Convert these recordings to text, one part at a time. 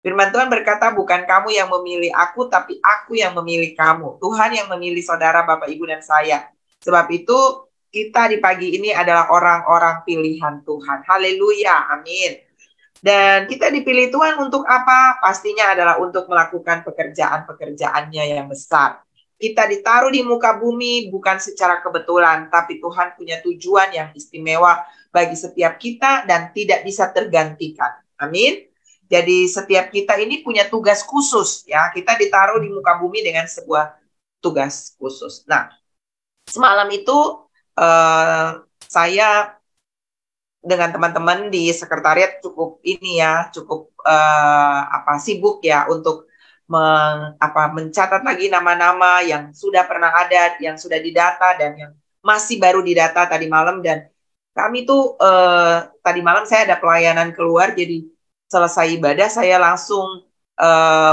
Firman Tuhan berkata, bukan kamu yang memilih aku, tapi aku yang memilih kamu. Tuhan yang memilih saudara, Bapak, Ibu, dan saya. Sebab itu, kita di pagi ini adalah orang-orang pilihan Tuhan. Haleluya, amin. Dan kita dipilih Tuhan untuk apa? Pastinya adalah untuk melakukan pekerjaan-pekerjaannya yang besar. Kita ditaruh di muka bumi bukan secara kebetulan, tapi Tuhan punya tujuan yang istimewa bagi setiap kita dan tidak bisa tergantikan. Amin. Jadi setiap kita ini punya tugas khusus, ya. Kita ditaruh di muka bumi dengan sebuah tugas khusus. Nah, semalam itu saya dengan teman-teman di sekretariat cukup sibuk ya untuk mencatat lagi nama-nama yang sudah pernah ada, yang sudah didata dan yang masih baru didata tadi malam. Dan kami tuh tadi malam saya ada pelayanan keluar, jadi selesai ibadah saya langsung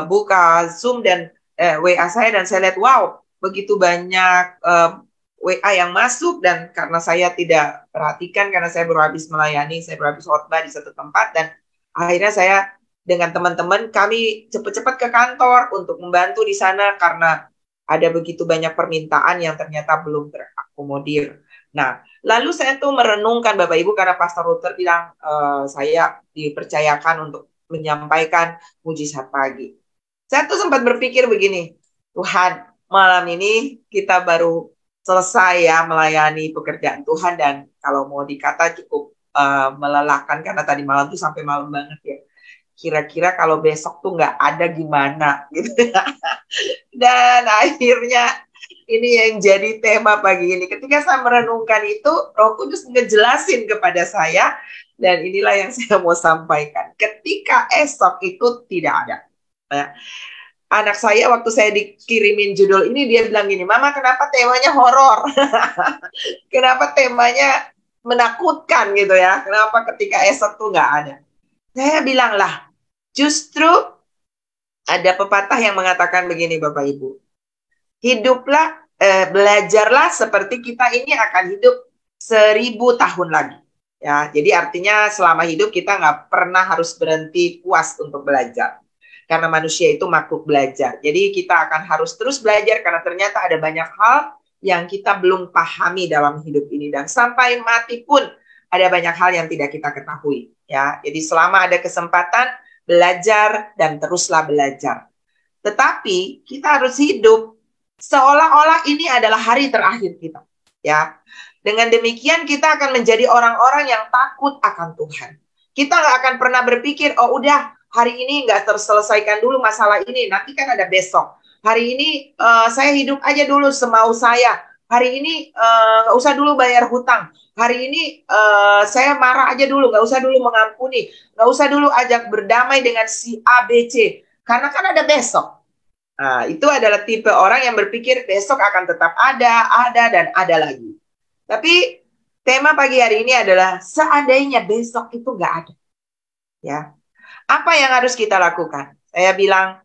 buka Zoom dan WA saya, dan saya lihat wow, begitu banyak WA yang masuk. Dan karena saya tidak perhatikan, karena saya baru habis melayani, saya baru habis khotbah di satu tempat, dan akhirnya saya dengan teman-teman kami cepat-cepat ke kantor untuk membantu di sana karena ada begitu banyak permintaan yang ternyata belum terakomodir. Nah, lalu saya tuh merenungkan, Bapak Ibu, karena Pastor Luther bilang saya dipercayakan untuk menyampaikan mujizat pagi. Saya tuh sempat berpikir begini, Tuhan, malam ini kita baru selesai ya melayani pekerjaan Tuhan, dan kalau mau dikata cukup melelahkan karena tadi malam tuh sampai malam banget ya. Kira-kira kalau besok tuh nggak ada gimana gitu. Dan akhirnya ini yang jadi tema pagi ini. Ketika saya merenungkan itu, Roh Kudus ngejelasin kepada saya, dan inilah yang saya mau sampaikan. Ketika esok itu tidak ada. Anak saya waktu saya dikirimin judul ini, dia bilang gini, Mama kenapa temanya horor? Kenapa temanya menakutkan gitu ya? Kenapa ketika esok tuh nggak ada? Saya bilang lah, justru ada pepatah yang mengatakan begini, Bapak Ibu. Hiduplah, belajarlah seperti kita ini akan hidup 1000 tahun lagi. Ya, jadi artinya selama hidup kita nggak pernah harus berhenti puas untuk belajar. Karena manusia itu makhluk belajar. Jadi kita akan harus terus belajar karena ternyata ada banyak hal yang kita belum pahami dalam hidup ini. Dan sampai mati pun ada banyak hal yang tidak kita ketahui. Ya, jadi selama ada kesempatan, belajar dan teruslah belajar. Tetapi kita harus hidup seolah-olah ini adalah hari terakhir kita. Ya, dengan demikian kita akan menjadi orang-orang yang takut akan Tuhan. Kita nggak akan pernah berpikir, oh udah hari ini nggak terselesaikan dulu masalah ini, nanti kan ada besok. Hari ini saya hidup aja dulu semau saya. Hari ini nggak usah dulu bayar hutang. Hari ini saya marah aja dulu, nggak usah dulu mengampuni. Nggak usah dulu ajak berdamai dengan si A, B, C. Karena kan ada besok. Nah, itu adalah tipe orang yang berpikir besok akan tetap ada, dan ada lagi. Tapi tema pagi hari ini adalah seandainya besok itu nggak ada. Ya, apa yang harus kita lakukan? Saya bilang,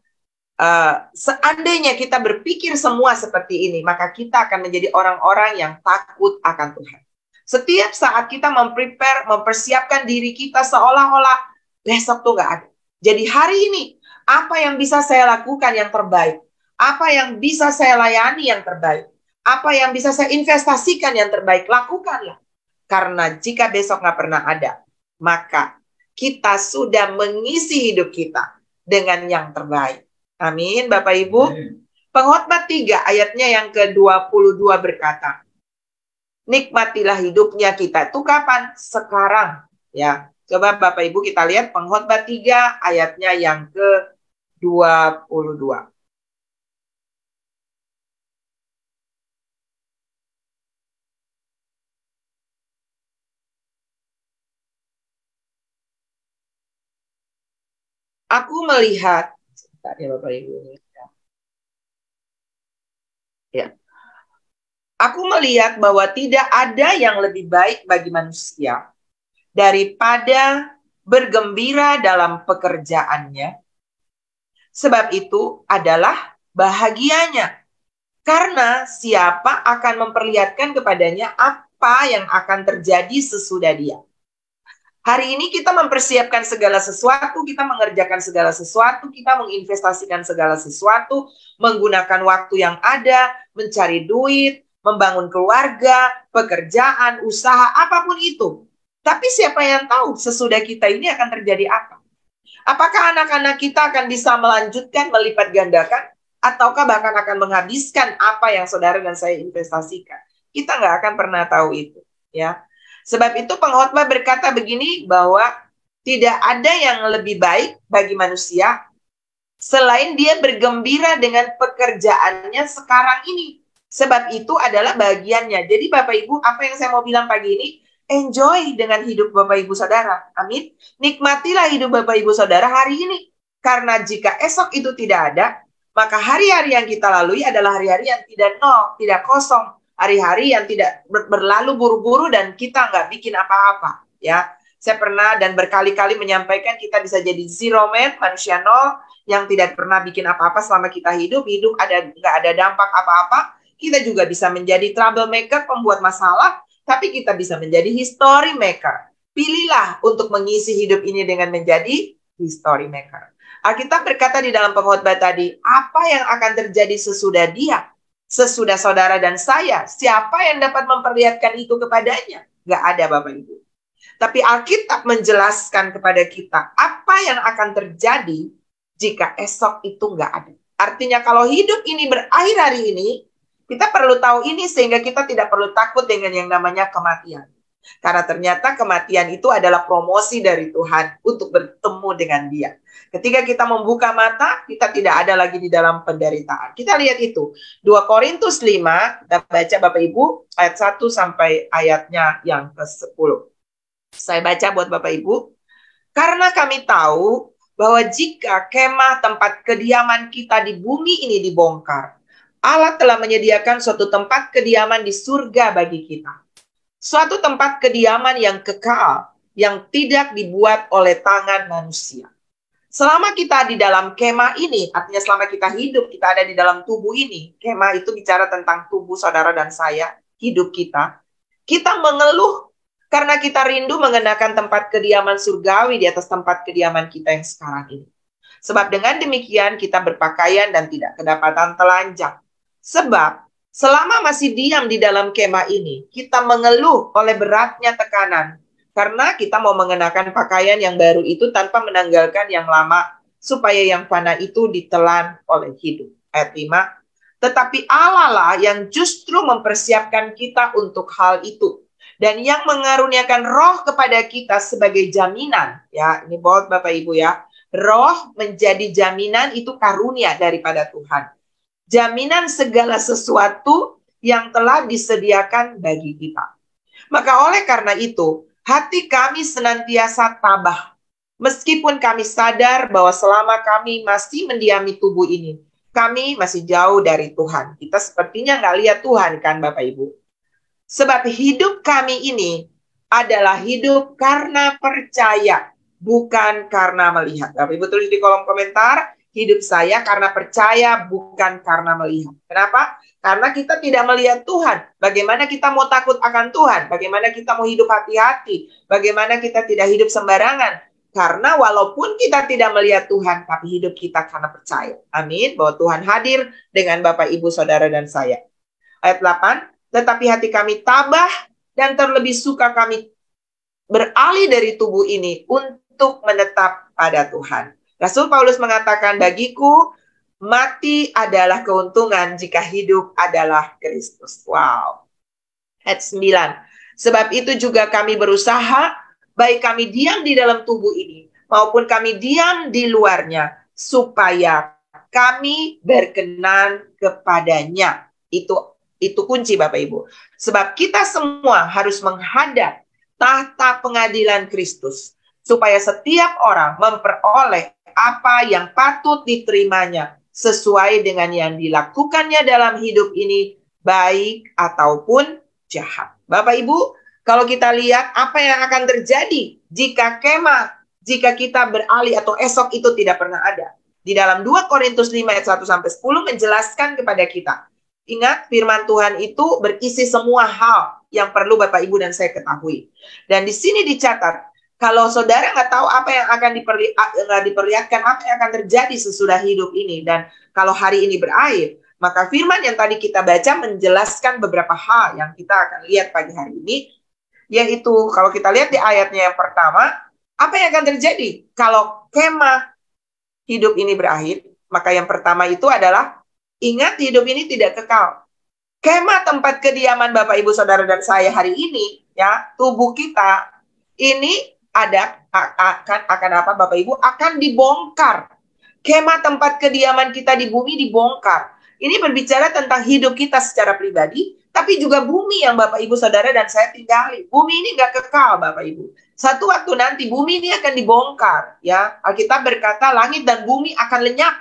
seandainya kita berpikir semua seperti ini, maka kita akan menjadi orang-orang yang takut akan Tuhan. Setiap saat kita mempersiapkan diri kita seolah-olah besok tuh nggak ada. Jadi hari ini, apa yang bisa saya lakukan yang terbaik? Apa yang bisa saya layani yang terbaik? Apa yang bisa saya investasikan yang terbaik? Lakukanlah. Karena jika besok nggak pernah ada, maka kita sudah mengisi hidup kita dengan yang terbaik. Amin, Bapak Ibu. Pengkhotbah 3 ayatnya yang ke-22 berkata, nikmatilah hidupnya kita. Itu kapan? Sekarang. Ya, coba Bapak Ibu kita lihat Pengkhotbah 3 ayatnya yang ke-22. Aku melihat, sebentar ya Bapak Ibu. Ya. Aku melihat bahwa tidak ada yang lebih baik bagi manusia daripada bergembira dalam pekerjaannya. Sebab itu adalah bahagianya. Karena siapa akan memperlihatkan kepadanya apa yang akan terjadi sesudah dia. Hari ini kita mempersiapkan segala sesuatu, kita mengerjakan segala sesuatu, kita menginvestasikan segala sesuatu, menggunakan waktu yang ada, mencari duit, membangun keluarga, pekerjaan, usaha, apapun itu. Tapi siapa yang tahu sesudah kita ini akan terjadi apa? Apakah anak-anak kita akan bisa melanjutkan, melipat gandakan, ataukah bahkan akan menghabiskan apa yang saudara dan saya investasikan? Kita nggak akan pernah tahu itu, ya. Sebab itu pengkhotbah berkata begini, bahwa tidak ada yang lebih baik bagi manusia selain dia bergembira dengan pekerjaannya sekarang ini. Sebab itu adalah bagiannya. Jadi Bapak Ibu, apa yang saya mau bilang pagi ini, enjoy dengan hidup Bapak Ibu Saudara. Amin. Nikmatilah hidup Bapak Ibu Saudara hari ini. Karena jika esok itu tidak ada, maka hari-hari yang kita lalui adalah hari-hari yang tidak nol, tidak kosong. Hari-hari yang tidak berlalu buru-buru dan kita nggak bikin apa-apa, ya. Saya pernah dan berkali-kali menyampaikan kita bisa jadi zero man, manusia nol, yang tidak pernah bikin apa-apa selama kita hidup nggak ada dampak apa-apa. Kita juga bisa menjadi troublemaker, pembuat masalah, tapi kita bisa menjadi history maker. Pilihlah untuk mengisi hidup ini dengan menjadi history maker. Alkitab berkata di dalam pengkhotbah tadi, apa yang akan terjadi sesudah dia? Sesudah saudara dan saya, siapa yang dapat memperlihatkan itu kepadanya? Gak ada Bapak Ibu. Tapi Alkitab menjelaskan kepada kita apa yang akan terjadi jika esok itu gak ada. Artinya kalau hidup ini berakhir hari ini, kita perlu tahu ini sehingga kita tidak perlu takut dengan yang namanya kematian. Karena ternyata kematian itu adalah promosi dari Tuhan untuk bertemu dengan Dia. Ketika kita membuka mata, kita tidak ada lagi di dalam penderitaan. Kita lihat itu. 2 Korintus 5, kita baca Bapak Ibu, ayat 1 sampai ayatnya yang ke-10. Saya baca buat Bapak Ibu. Karena kami tahu bahwa jika kemah tempat kediaman kita di bumi ini dibongkar, Allah telah menyediakan suatu tempat kediaman di surga bagi kita. Suatu tempat kediaman yang kekal, yang tidak dibuat oleh tangan manusia. Selama kita di dalam kemah ini, artinya selama kita hidup, kita ada di dalam tubuh ini. Kemah itu bicara tentang tubuh saudara dan saya, hidup kita. Kita mengeluh karena kita rindu mengenakan tempat kediaman surgawi di atas tempat kediaman kita yang sekarang ini. Sebab dengan demikian kita berpakaian dan tidak kedapatan telanjang. Sebab selama masih diam di dalam kemah ini, kita mengeluh oleh beratnya tekanan. Karena kita mau mengenakan pakaian yang baru itu tanpa menanggalkan yang lama, supaya yang fana itu ditelan oleh hidup. Ayat 5, tetapi Allah lah yang justru mempersiapkan kita untuk hal itu. Dan yang mengaruniakan roh kepada kita sebagai jaminan. Ya, ini buat Bapak Ibu ya. Roh menjadi jaminan itu karunia daripada Tuhan. Jaminan segala sesuatu yang telah disediakan bagi kita. Maka oleh karena itu, hati kami senantiasa tabah. Meskipun kami sadar bahwa selama kami masih mendiami tubuh ini, kami masih jauh dari Tuhan. Kita sepertinya nggak lihat Tuhan kan Bapak Ibu. Sebab hidup kami ini adalah hidup karena percaya, bukan karena melihat. Bapak Ibu tulis di kolom komentar, hidup saya karena percaya, bukan karena melihat. Kenapa? Karena kita tidak melihat Tuhan. Bagaimana kita mau takut akan Tuhan? Bagaimana kita mau hidup hati-hati? Bagaimana kita tidak hidup sembarangan? Karena walaupun kita tidak melihat Tuhan, tapi hidup kita karena percaya. Amin. Bahwa Tuhan hadir dengan Bapak, Ibu, Saudara, dan saya. Ayat 8. Tetapi hati kami tabah dan terlebih suka kami beralih dari tubuh ini untuk menetap pada Tuhan. Rasul Paulus mengatakan, bagiku mati adalah keuntungan jika hidup adalah Kristus. Wow. Ayat 9. Sebab itu juga kami berusaha, baik kami diam di dalam tubuh ini, maupun kami diam di luarnya, supaya kami berkenan kepadanya. Itu kunci Bapak Ibu. Sebab kita semua harus menghadap tahta pengadilan Kristus, supaya setiap orang memperoleh apa yang patut diterimanya sesuai dengan yang dilakukannya dalam hidup ini, baik ataupun jahat. Bapak Ibu, kalau kita lihat apa yang akan terjadi jika jika kita beralih atau esok itu tidak pernah ada. Di dalam 2 Korintus 5 ayat 1-10 menjelaskan kepada kita. Ingat, firman Tuhan itu berisi semua hal yang perlu Bapak Ibu dan saya ketahui. Dan di sini dicatat, Kalau saudara nggak tahu apa yang akan diperlihatkan, apa yang akan terjadi sesudah hidup ini, dan kalau hari ini berakhir, maka firman yang tadi kita baca menjelaskan beberapa hal yang kita akan lihat pagi hari ini, yaitu kalau kita lihat di ayatnya yang pertama, apa yang akan terjadi kalau kemah hidup ini berakhir? Maka yang pertama itu adalah, ingat hidup ini tidak kekal. Kemah tempat kediaman Bapak, Ibu, Saudara, dan saya hari ini, ya, tubuh kita ini akan apa, Bapak Ibu, akan dibongkar. Kemah tempat kediaman kita di bumi dibongkar. Ini berbicara tentang hidup kita secara pribadi, tapi juga bumi yang Bapak, Ibu, Saudara, dan saya tinggali. Bumi ini nggak kekal, Bapak, Ibu. Satu waktu nanti bumi ini akan dibongkar, ya. Alkitab berkata langit dan bumi akan lenyap,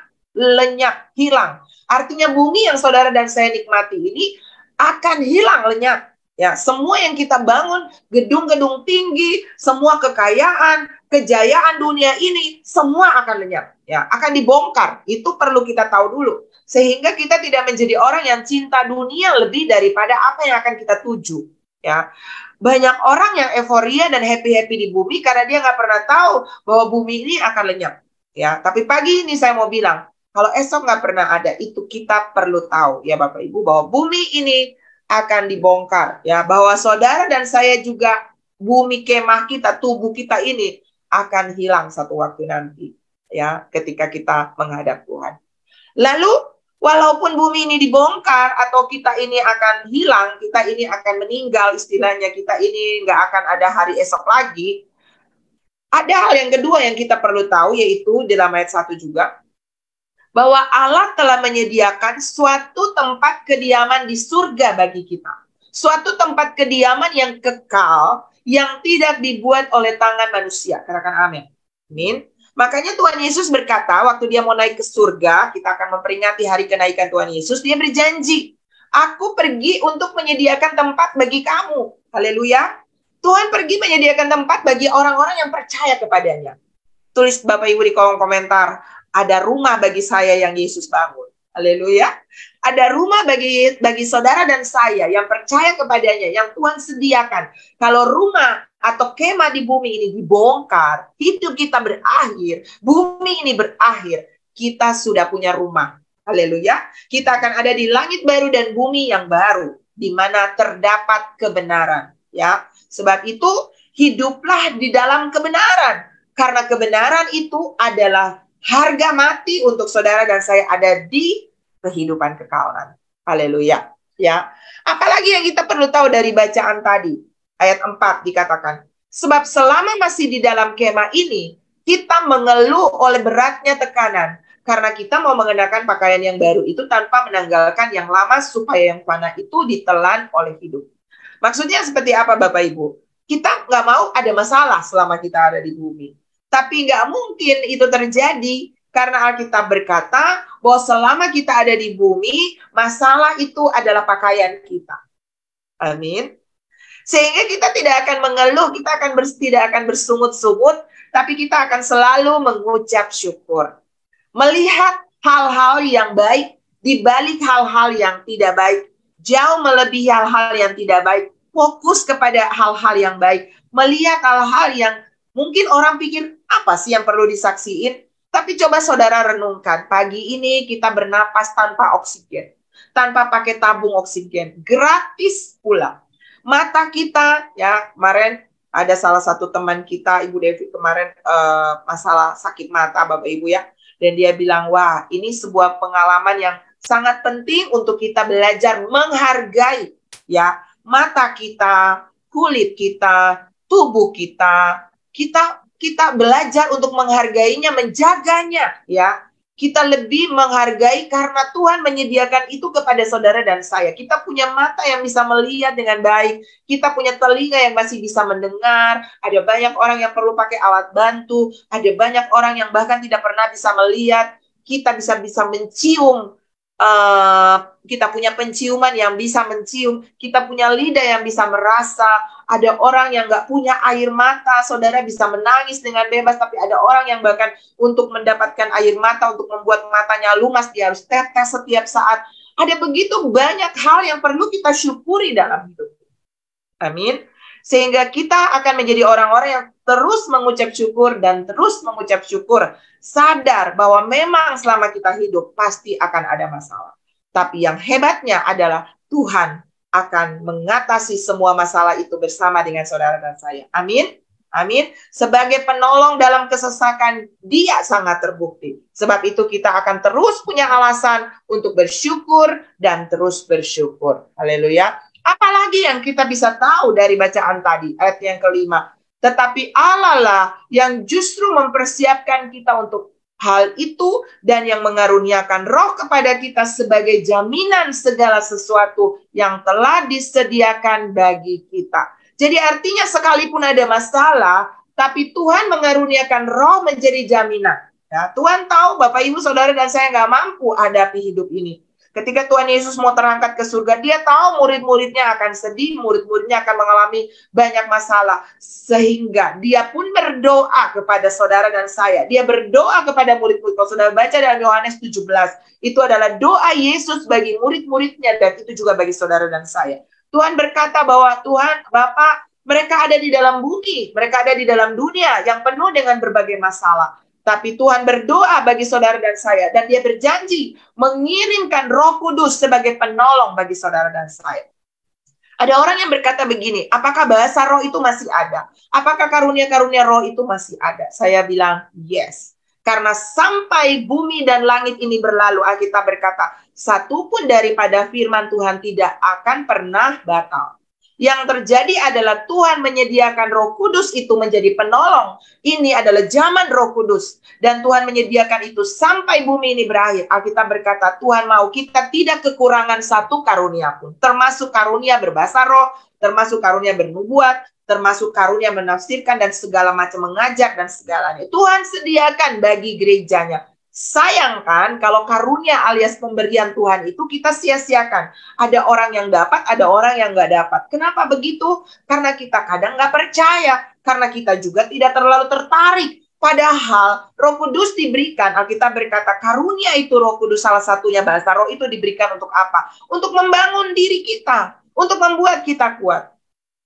hilang. Artinya bumi yang saudara dan saya nikmati ini akan hilang, lenyap. Ya, semua yang kita bangun, gedung-gedung tinggi, semua kekayaan, kejayaan dunia ini, semua akan lenyap. Ya, akan dibongkar. Itu perlu kita tahu dulu. Sehingga kita tidak menjadi orang yang cinta dunia lebih daripada apa yang akan kita tuju. Ya, banyak orang yang euforia dan happy-happy di bumi karena dia nggak pernah tahu bahwa bumi ini akan lenyap. Ya, tapi pagi ini saya mau bilang, kalau esok nggak pernah ada, itu kita perlu tahu ya Bapak Ibu, bahwa bumi ini akan dibongkar. Ya, bahwa saudara dan saya juga, bumi kemah kita, tubuh kita ini akan hilang satu waktu nanti. Ya, ketika kita menghadap Tuhan. Lalu, walaupun bumi ini dibongkar, atau kita ini akan hilang, kita ini akan meninggal, istilahnya kita ini nggak akan ada hari esok lagi, ada hal yang kedua yang kita perlu tahu, yaitu dalam ayat 1 juga, bahwa Allah telah menyediakan suatu tempat kediaman di surga bagi kita. Suatu tempat kediaman yang kekal, yang tidak dibuat oleh tangan manusia. Katakan amin. Amin. Makanya Tuhan Yesus berkata, waktu dia mau naik ke surga, kita akan memperingati hari kenaikan Tuhan Yesus, dia berjanji, aku pergi untuk menyediakan tempat bagi kamu. Haleluya. Tuhan pergi menyediakan tempat bagi orang-orang yang percaya kepadanya. Tulis Bapak Ibu di kolom komentar, ada rumah bagi saya yang Yesus bangun. Haleluya. Ada rumah bagi saudara dan saya yang percaya kepadanya, yang Tuhan sediakan. Kalau rumah atau kemah di bumi ini dibongkar, hidup kita berakhir, bumi ini berakhir, kita sudah punya rumah. Haleluya. Kita akan ada di langit baru dan bumi yang baru, di mana terdapat kebenaran. Ya, sebab itu hiduplah di dalam kebenaran. Karena kebenaran itu adalah harga mati untuk saudara dan saya ada di kehidupan kekalan. Haleluya. Ya. Apalagi yang kita perlu tahu dari bacaan tadi. Ayat 4 dikatakan, sebab selama masih di dalam kemah ini, kita mengeluh oleh beratnya tekanan. Karena kita mau mengenakan pakaian yang baru itu tanpa menanggalkan yang lama supaya yang fana itu ditelan oleh hidup. Maksudnya seperti apa Bapak Ibu? Kita nggak mau ada masalah selama kita ada di bumi. Tapi nggak mungkin itu terjadi karena Alkitab berkata bahwa selama kita ada di bumi, masalah itu adalah pakaian kita. Amin. Sehingga kita tidak akan mengeluh, kita tidak akan bersungut-sungut, tapi kita akan selalu mengucap syukur. Melihat hal-hal yang baik di balik hal-hal yang tidak baik, jauh melebihi hal-hal yang tidak baik, fokus kepada hal-hal yang baik, melihat hal-hal yang mungkin orang pikir, apa sih yang perlu disaksiin? Tapi coba saudara renungkan, pagi ini kita bernapas tanpa oksigen. Tanpa pakai tabung oksigen. Gratis pula. Mata kita, ya kemarin ada salah satu teman kita, Ibu Devi kemarin masalah sakit mata Bapak Ibu ya. Dan dia bilang, wah ini sebuah pengalaman yang sangat penting untuk kita belajar menghargai ya mata kita, kulit kita, tubuh kita. Kita belajar untuk menghargainya, menjaganya, ya. Kita lebih menghargai karena Tuhan menyediakan itu kepada saudara dan saya. Kita punya mata yang bisa melihat dengan baik. Kita punya telinga yang masih bisa mendengar. Ada banyak orang yang perlu pakai alat bantu. Ada banyak orang yang bahkan tidak pernah bisa melihat. Kita bisa mencium. Kita punya penciuman yang bisa mencium. Kita punya lidah yang bisa merasa. Ada orang yang nggak punya air mata, saudara bisa menangis dengan bebas, tapi ada orang yang bahkan untuk mendapatkan air mata, untuk membuat matanya lumas, dia harus tetes setiap saat. Ada begitu banyak hal yang perlu kita syukuri dalam hidup. Amin. Sehingga kita akan menjadi orang-orang yang terus mengucap syukur dan terus mengucap syukur. Sadar bahwa memang selama kita hidup pasti akan ada masalah. Tapi yang hebatnya adalah Tuhan akan mengatasi semua masalah itu bersama dengan saudara dan saya. Amin. Amin. Sebagai penolong dalam kesesakan, Dia sangat terbukti. Sebab itu kita akan terus punya alasan untuk bersyukur dan terus bersyukur. Haleluya. Apalagi yang kita bisa tahu dari bacaan tadi, ayat yang kelima. Tetapi Allah lah yang justru mempersiapkan kita untuk hal itu dan yang mengaruniakan roh kepada kita sebagai jaminan segala sesuatu yang telah disediakan bagi kita. Jadi artinya sekalipun ada masalah, tapi Tuhan mengaruniakan roh menjadi jaminan. Ya, Tuhan tahu Bapak, Ibu, Saudara, dan saya nggak mampu hadapi hidup ini. Ketika Tuhan Yesus mau terangkat ke surga, Dia tahu murid-muridnya akan sedih, murid-muridnya akan mengalami banyak masalah. Sehingga Dia pun berdoa kepada saudara dan saya. Dia berdoa kepada murid-murid. Kalau saudara baca dalam Yohanes 17, itu adalah doa Yesus bagi murid-muridnya dan itu juga bagi saudara dan saya. Tuhan berkata bahwa Tuhan, Bapa, mereka ada di dalam bumi, mereka ada di dalam dunia yang penuh dengan berbagai masalah. Tapi Tuhan berdoa bagi saudara dan saya. Dan Dia berjanji mengirimkan Roh Kudus sebagai penolong bagi saudara dan saya. Ada orang yang berkata begini, apakah bahasa roh itu masih ada? Apakah karunia-karunia roh itu masih ada? Saya bilang, yes. Karena sampai bumi dan langit ini berlalu, Alkitab berkata, satupun daripada firman Tuhan tidak akan pernah batal. Yang terjadi adalah Tuhan menyediakan Roh Kudus itu menjadi penolong. Ini adalah zaman Roh Kudus. Dan Tuhan menyediakan itu sampai bumi ini berakhir. Alkitab berkata, Tuhan mau kita tidak kekurangan satu karunia pun. Termasuk karunia berbahasa roh, termasuk karunia bernubuat, termasuk karunia menafsirkan dan segala macam mengajar dan segalanya. Tuhan sediakan bagi gerejanya. Sayangkan kalau karunia alias pemberian Tuhan itu kita sia-siakan. Ada orang yang dapat, ada orang yang nggak dapat. Kenapa begitu? Karena kita kadang nggak percaya. Karena kita juga tidak terlalu tertarik. Padahal Roh Kudus diberikan, Alkitab berkata karunia itu Roh Kudus salah satunya, bahasa roh itu diberikan untuk apa? Untuk membangun diri kita, untuk membuat kita kuat.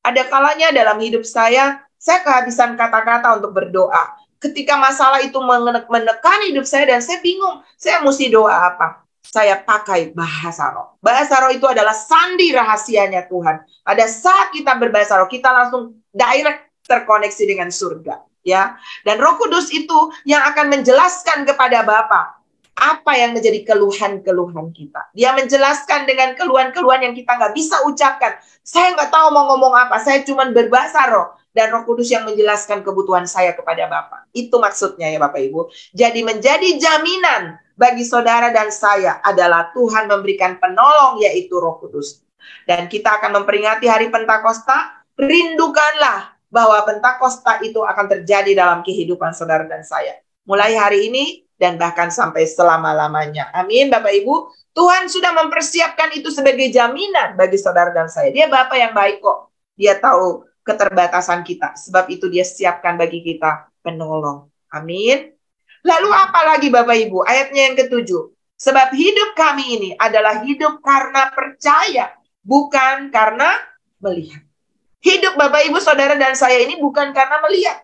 Ada kalanya dalam hidup saya kehabisan kata-kata untuk berdoa. Ketika masalah itu menekan hidup saya dan saya bingung, saya mesti doa apa? Saya pakai bahasa roh. Bahasa roh itu adalah sandi rahasianya Tuhan. Pada saat kita berbahasa roh, kita langsung direct terkoneksi dengan surga. Ya, dan Roh Kudus itu yang akan menjelaskan kepada Bapa apa yang menjadi keluhan-keluhan kita. Dia menjelaskan dengan keluhan-keluhan yang kita nggak bisa ucapkan. Saya nggak tahu mau ngomong apa, saya cuma berbahasa roh. Dan Roh Kudus yang menjelaskan kebutuhan saya kepada Bapa. Itu maksudnya ya Bapak Ibu. Jadi menjadi jaminan bagi saudara dan saya adalah Tuhan memberikan penolong yaitu Roh Kudus. Dan kita akan memperingati hari Pentakosta. Rindukanlah bahwa Pentakosta itu akan terjadi dalam kehidupan saudara dan saya. Mulai hari ini dan bahkan sampai selama-lamanya. Amin Bapak Ibu. Tuhan sudah mempersiapkan itu sebagai jaminan bagi saudara dan saya. Dia Bapa yang baik kok. Dia tahu keterbatasan kita. Sebab itu Dia siapkan bagi kita penolong. Amin. Lalu apa lagi Bapak Ibu? Ayatnya yang ke-7. Sebab hidup kami ini adalah hidup karena percaya, bukan karena melihat. Hidup Bapak Ibu Saudara dan saya ini bukan karena melihat.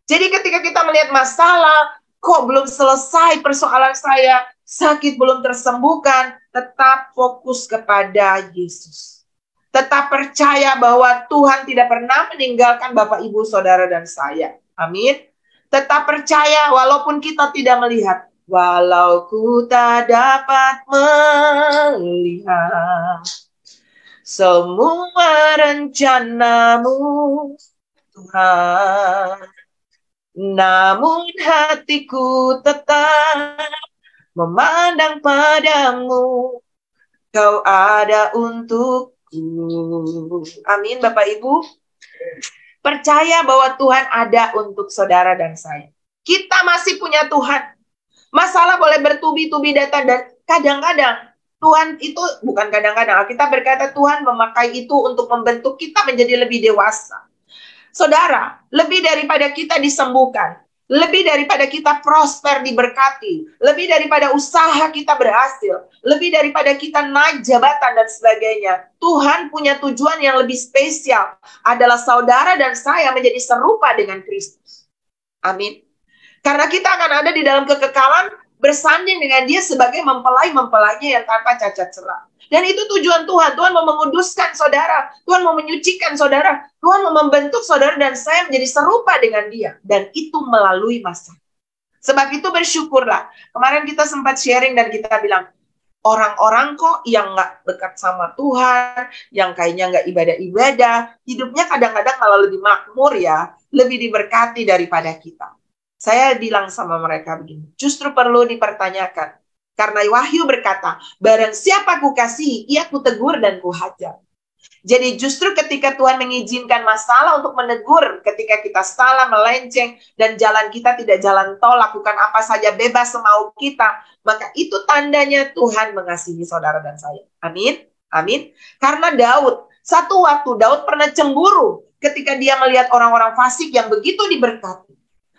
Jadi ketika kita melihat masalah, kok belum selesai persoalan saya, sakit belum tersembuhkan, tetap fokus kepada Yesus. Tetap percaya bahwa Tuhan tidak pernah meninggalkan Bapak Ibu Saudara dan saya. Amin. Tetap percaya walaupun kita tidak melihat. Walau ku tak dapat melihat semua rencanamu Tuhan, namun hatiku tetap memandang padamu, Kau ada untukku. Amin Bapak Ibu. Percaya bahwa Tuhan ada untuk saudara dan saya. Kita masih punya Tuhan. Masalah boleh bertubi-tubi datang dan kadang-kadang Tuhan itu, bukan kadang-kadang, kita berkata Tuhan memakai itu untuk membentuk kita menjadi lebih dewasa. Saudara, lebih daripada kita disembuhkan, Lebih daripada kita prosper diberkati, lebih daripada usaha kita berhasil, lebih daripada kita naik jabatan dan sebagainya. Tuhan punya tujuan yang lebih spesial, adalah saudara dan saya menjadi serupa dengan Kristus. Amin. Karena kita akan ada di dalam kekekalan bersanding dengan Dia sebagai mempelai-mempelainya yang tanpa cacat celah. Dan itu tujuan Tuhan. Tuhan mau menguduskan saudara. Tuhan mau menyucikan saudara. Tuhan mau membentuk saudara dan saya menjadi serupa dengan Dia. Dan itu melalui masa. Sebab itu bersyukurlah. Kemarin kita sempat sharing dan kita bilang, orang-orang kok yang nggak dekat sama Tuhan, yang kayaknya nggak ibadah-ibadah, hidupnya kadang-kadang malah lebih makmur ya, lebih diberkati daripada kita. Saya bilang sama mereka begini, justru perlu dipertanyakan. Karena Wahyu berkata, barang siapa ku kasihi, ia ku tegur dan ku hajar. Jadi justru ketika Tuhan mengizinkan masalah untuk menegur, ketika kita salah, melenceng, dan jalan kita tidak jalan tol, lakukan apa saja bebas semau kita, maka itu tandanya Tuhan mengasihi saudara dan saya. Amin. Amin. Karena Daud, satu waktu Daud pernah cemburu ketika dia melihat orang-orang fasik yang begitu diberkati.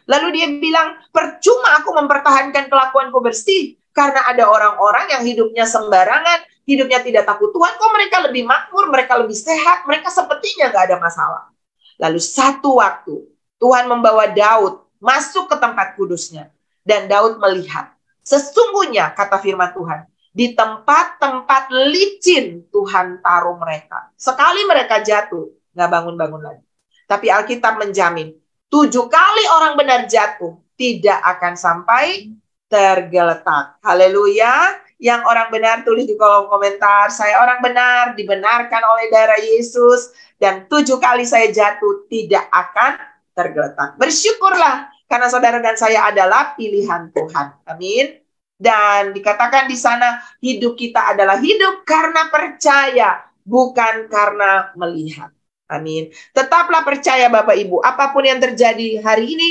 Lalu dia bilang, percuma aku mempertahankan kelakuanku bersih, karena ada orang-orang yang hidupnya sembarangan, hidupnya tidak takut Tuhan, kok mereka lebih makmur, mereka lebih sehat, mereka sepertinya nggak ada masalah. Lalu satu waktu, Tuhan membawa Daud masuk ke tempat kudusnya. Dan Daud melihat, sesungguhnya kata firman Tuhan, di tempat-tempat licin Tuhan taruh mereka. Sekali mereka jatuh, nggak bangun-bangun lagi. Tapi Alkitab menjamin, 7 kali orang benar jatuh, tidak akan sampai tergeletak. Haleluya. Yang orang benar tulis di kolom komentar, saya orang benar, dibenarkan oleh darah Yesus, dan 7 kali saya jatuh, tidak akan tergeletak. Bersyukurlah, karena saudara dan saya adalah pilihan Tuhan. Amin. Dan dikatakan di sana, hidup kita adalah hidup karena percaya, bukan karena melihat. Amin. Tetaplah percaya Bapak Ibu, apapun yang terjadi hari ini,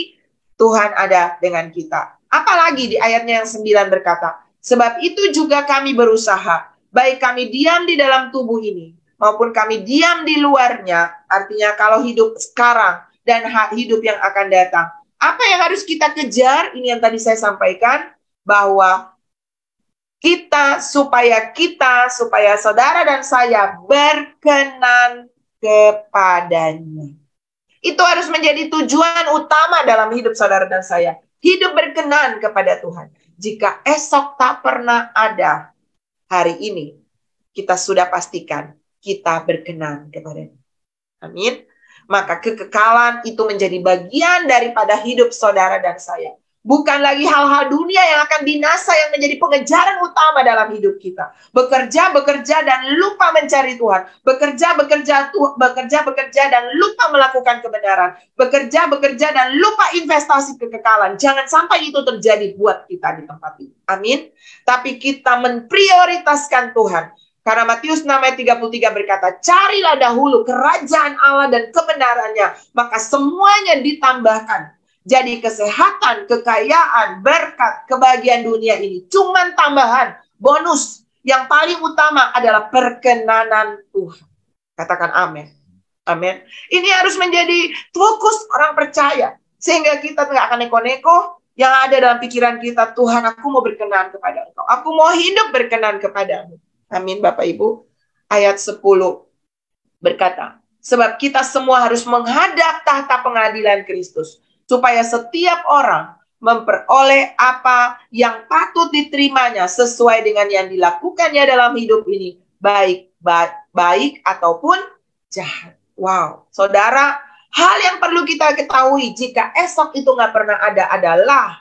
Tuhan ada dengan kita. Apalagi di ayatnya yang 9 berkata, sebab itu juga kami berusaha, baik kami diam di dalam tubuh ini, maupun kami diam di luarnya, artinya kalau hidup sekarang dan hidup yang akan datang. Apa yang harus kita kejar? Ini yang tadi saya sampaikan, bahwa supaya saudara dan saya berkenan kepadanya. Itu harus menjadi tujuan utama dalam hidup saudara dan saya. Hidup berkenan kepada Tuhan. Jika esok tak pernah ada, hari ini kita sudah pastikan kita berkenan kepadanya. Amin. Maka kekekalan itu menjadi bagian daripada hidup saudara dan saya. Bukan lagi hal-hal dunia yang akan binasa yang menjadi pengejaran utama dalam hidup kita. Bekerja dan lupa mencari Tuhan. Bekerja dan lupa melakukan kebenaran. Bekerja dan lupa investasi kekekalan. Jangan sampai itu terjadi buat kita di tempat ini. Amin. Tapi kita memprioritaskan Tuhan. Karena Matius 6 ayat 33 berkata, carilah dahulu kerajaan Allah dan kebenarannya, maka semuanya ditambahkan. Jadi kesehatan, kekayaan, berkat, kebahagiaan dunia ini cuman tambahan, bonus. Yang paling utama adalah perkenanan Tuhan. Katakan amin. Amin. Ini harus menjadi fokus orang percaya. Sehingga kita nggak akan neko-neko. Yang ada dalam pikiran kita, Tuhan aku mau berkenan kepada Engkau. Aku mau hidup berkenan kepadamu. Amin Bapak Ibu. Ayat 10 berkata, sebab kita semua harus menghadap tahta pengadilan Kristus. Supaya setiap orang memperoleh apa yang patut diterimanya sesuai dengan yang dilakukannya dalam hidup ini, baik ataupun jahat. Wow, saudara, hal yang perlu kita ketahui jika esok itu nggak pernah ada adalah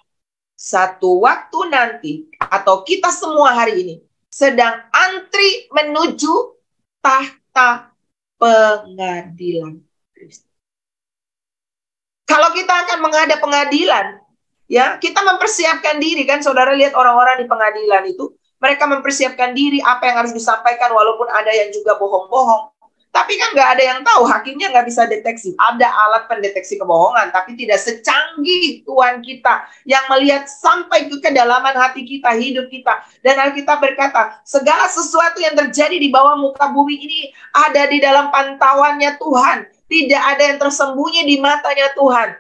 satu waktu nanti atau kita semua hari ini sedang antri menuju tahta pengadilan Kristus. Kalau kita akan menghadap pengadilan, ya kita mempersiapkan diri kan, saudara lihat orang-orang di pengadilan itu, mereka mempersiapkan diri apa yang harus disampaikan walaupun ada yang juga bohong-bohong. Tapi kan nggak ada yang tahu, hakimnya nggak bisa deteksi. Ada alat pendeteksi kebohongan, tapi tidak secanggih Tuhan kita yang melihat sampai ke kedalaman hati kita, hidup kita. Dan Alkitab berkata, segala sesuatu yang terjadi di bawah muka bumi ini ada di dalam pantauannya Tuhan. Tidak ada yang tersembunyi di matanya Tuhan.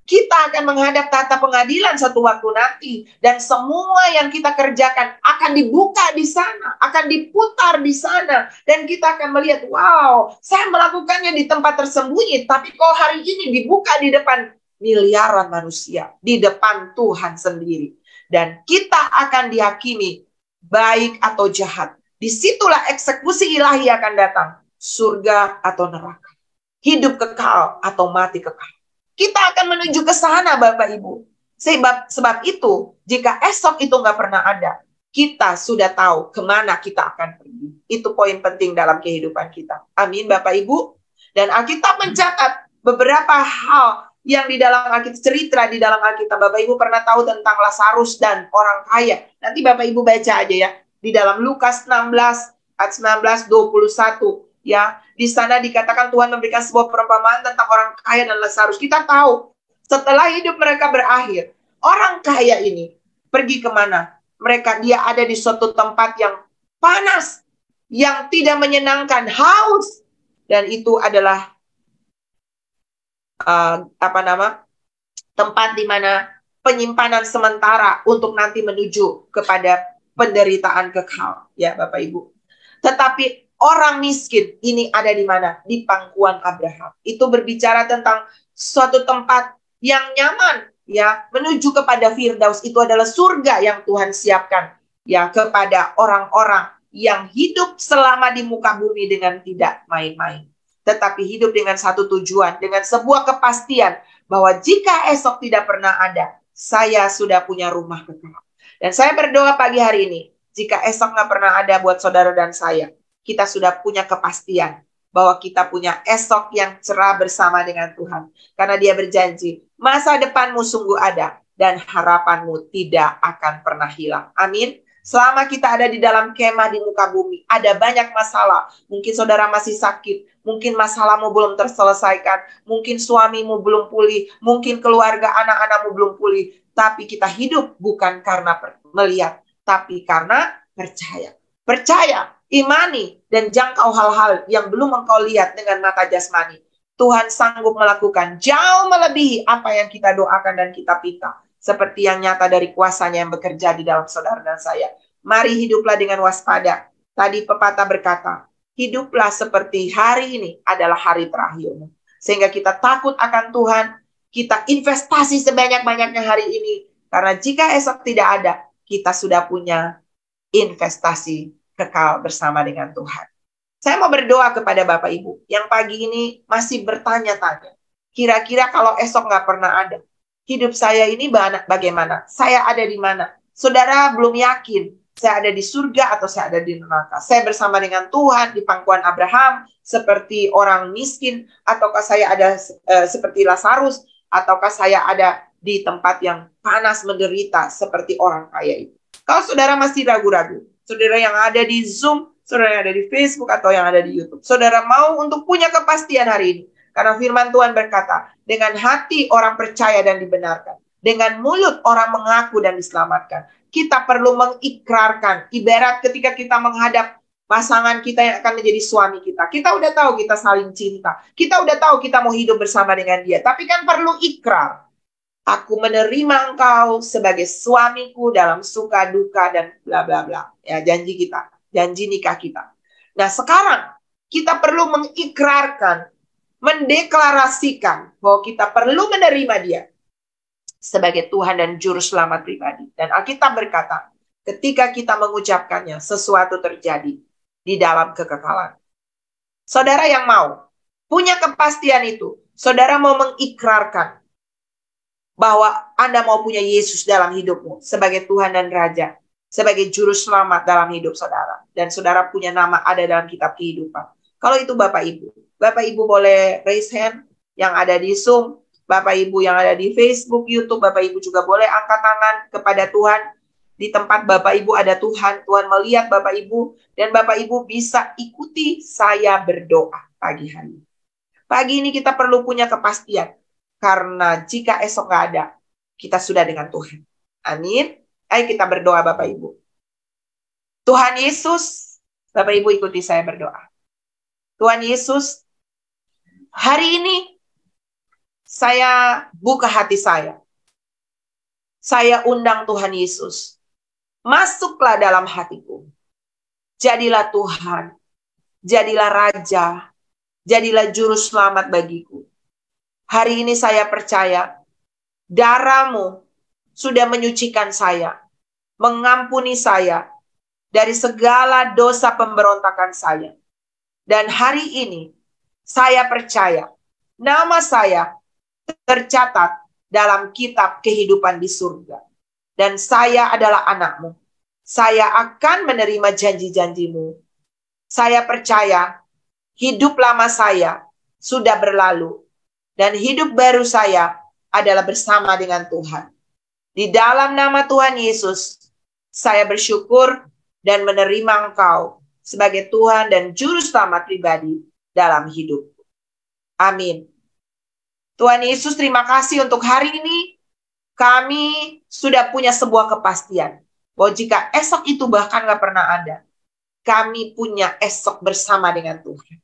Kita akan menghadap tata pengadilan satu waktu nanti. Dan semua yang kita kerjakan akan dibuka di sana. Akan diputar di sana. Dan kita akan melihat, wow, saya melakukannya di tempat tersembunyi. Tapi kok hari ini dibuka di depan miliaran manusia. Di depan Tuhan sendiri. Dan kita akan dihakimi baik atau jahat. Disitulah eksekusi ilahi akan datang. Surga atau neraka. Hidup kekal atau mati kekal. Kita akan menuju ke sana, Bapak Ibu. Sebab itu, jika esok itu nggak pernah ada, kita sudah tahu kemana kita akan pergi. Itu poin penting dalam kehidupan kita. Amin, Bapak Ibu. Dan Alkitab mencatat beberapa hal yang di dalam Alkitab, cerita di dalam Alkitab. Bapak Ibu pernah tahu tentang Lazarus dan orang kaya. Nanti Bapak Ibu baca aja ya. Di dalam Lukas 16, ayat 19-21. Ya, di sana dikatakan Tuhan memberikan sebuah perumpamaan tentang orang kaya dan Lazarus. Kita tahu setelah hidup mereka berakhir, orang kaya ini pergi kemana? Dia ada di suatu tempat yang panas, yang tidak menyenangkan, haus, dan itu adalah tempat di mana penyimpanan sementara untuk nanti menuju kepada penderitaan kekal, ya Bapak Ibu. Tetapi orang miskin ini ada di mana? Di pangkuan Abraham. Itu berbicara tentang suatu tempat yang nyaman, ya, menuju kepada Firdaus. Itu adalah surga yang Tuhan siapkan, ya, kepada orang-orang yang hidup selama di muka bumi dengan tidak main-main. Tetapi hidup dengan satu tujuan, dengan sebuah kepastian bahwa jika esok tidak pernah ada, saya sudah punya rumah kekal. Dan saya berdoa pagi hari ini, jika esok nggak pernah ada buat saudara dan saya, kita sudah punya kepastian bahwa kita punya esok yang cerah bersama dengan Tuhan. Karena Dia berjanji, masa depanmu sungguh ada dan harapanmu tidak akan pernah hilang. Amin. Selama kita ada di dalam kemah di muka bumi, ada banyak masalah. Mungkin saudara masih sakit, mungkin masalahmu belum terselesaikan, mungkin suamimu belum pulih, mungkin keluarga anak-anakmu belum pulih. Tapi kita hidup bukan karena melihat, tapi karena percaya. Percaya, imani, dan jangkau hal-hal yang belum engkau lihat dengan mata jasmani. Tuhan sanggup melakukan jauh melebihi apa yang kita doakan dan kita pinta. Seperti yang nyata dari kuasanya yang bekerja di dalam saudara dan saya. Mari hiduplah dengan waspada. Tadi pepatah berkata, hiduplah seperti hari ini adalah hari terakhirmu. Sehingga kita takut akan Tuhan. Kita investasi sebanyak-banyaknya hari ini. Karena jika esok tidak ada, kita sudah punya investasi kekal bersama dengan Tuhan. Saya mau berdoa kepada Bapak Ibu yang pagi ini masih bertanya-tanya. Kira-kira kalau esok nggak pernah ada, hidup saya ini bagaimana? Saya ada di mana? Saudara belum yakin, saya ada di surga atau saya ada di neraka. Saya bersama dengan Tuhan di pangkuan Abraham, seperti orang miskin, ataukah saya ada seperti Lazarus, ataukah saya ada di tempat yang panas menderita seperti orang kaya itu. Kalau saudara masih ragu-ragu, saudara yang ada di Zoom, saudara yang ada di Facebook, atau yang ada di YouTube, saudara mau untuk punya kepastian hari ini. Karena firman Tuhan berkata, dengan hati orang percaya dan dibenarkan. Dengan mulut orang mengaku dan diselamatkan. Kita perlu mengikrarkan. Ibarat ketika kita menghadap pasangan kita yang akan menjadi suami kita. Kita udah tahu kita saling cinta. Kita udah tahu kita mau hidup bersama dengan dia. Tapi kan perlu ikrar. Aku menerima engkau sebagai suamiku dalam suka duka dan bla bla bla. Ya, janji kita, janji nikah kita. Nah, sekarang kita perlu mengikrarkan, mendeklarasikan bahwa kita perlu menerima dia sebagai Tuhan dan juru selamat pribadi. Dan Alkitab berkata, ketika kita mengucapkannya, sesuatu terjadi di dalam kekekalan. Saudara yang mau punya kepastian itu, saudara mau mengikrarkan bahwa Anda mau punya Yesus dalam hidupmu sebagai Tuhan dan Raja, sebagai juru selamat dalam hidup saudara. Dan saudara punya nama ada dalam kitab kehidupan. Kalau itu Bapak Ibu boleh raise hand yang ada di Zoom, Bapak Ibu yang ada di Facebook, YouTube, Bapak Ibu juga boleh angkat tangan kepada Tuhan. Di tempat Bapak Ibu ada Tuhan, Tuhan melihat Bapak Ibu, dan Bapak Ibu bisa ikuti saya berdoa pagi hari. Pagi ini kita perlu punya kepastian. Karena jika esok nggak ada, kita sudah dengan Tuhan. Amin. Ayo kita berdoa Bapak Ibu. Tuhan Yesus, Bapak Ibu ikuti saya berdoa. Tuhan Yesus, hari ini Saya buka hati saya. Saya undang Tuhan Yesus. Masuklah dalam hatiku. Jadilah Tuhan. Jadilah Raja. Jadilah Juru Selamat bagiku. Hari ini saya percaya darah-Mu sudah menyucikan saya. Mengampuni saya dari segala dosa pemberontakan saya. Dan hari ini saya percaya nama saya tercatat dalam kitab kehidupan di surga. Dan saya adalah anak-Mu. Saya akan menerima janji-janji-Mu. Saya percaya hidup lama saya sudah berlalu. Dan hidup baru saya adalah bersama dengan Tuhan. Di dalam nama Tuhan Yesus, saya bersyukur dan menerima Engkau sebagai Tuhan dan Juru Selamat pribadi dalam hidup. Amin. Tuhan Yesus, terima kasih untuk hari ini. Kami sudah punya sebuah kepastian bahwa jika esok itu bahkan gak pernah ada, kami punya esok bersama dengan Tuhan.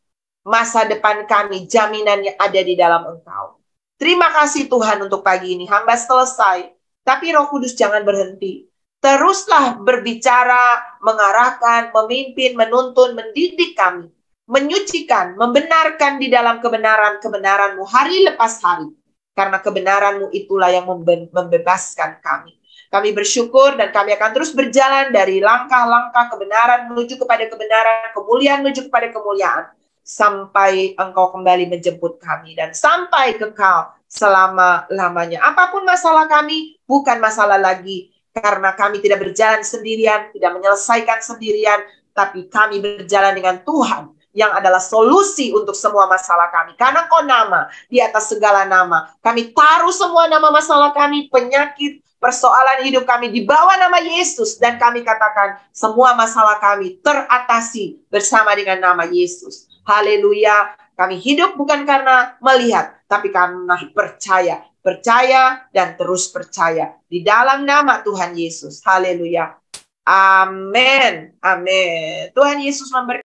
Masa depan kami, jaminannya ada di dalam Engkau. Terima kasih Tuhan untuk pagi ini. Hamba selesai. Tapi Roh Kudus jangan berhenti. Teruslah berbicara, mengarahkan, memimpin, menuntun, mendidik kami. Menyucikan, membenarkan di dalam kebenaran-kebenaran-Mu hari lepas hari. Karena kebenaran-Mu itulah yang membebaskan kami. Kami bersyukur dan kami akan terus berjalan dari langkah-langkah kebenaran menuju kepada kebenaran, kemuliaan menuju kepada kemuliaan. Sampai Engkau kembali menjemput kami. Dan sampai kekal selama-lamanya. Apapun masalah kami, bukan masalah lagi. Karena kami tidak berjalan sendirian, tidak menyelesaikan sendirian, tapi kami berjalan dengan Tuhan yang adalah solusi untuk semua masalah kami. Karena Engkau nama di atas segala nama. Kami taruh semua nama masalah kami, penyakit, persoalan hidup kami di bawah nama Yesus. Dan kami katakan semua masalah kami teratasi bersama dengan nama Yesus. Haleluya. Kami hidup bukan karena melihat, tapi karena percaya. Percaya dan terus percaya. Di dalam nama Tuhan Yesus. Haleluya. Amin. Amin. Tuhan Yesus memberkati.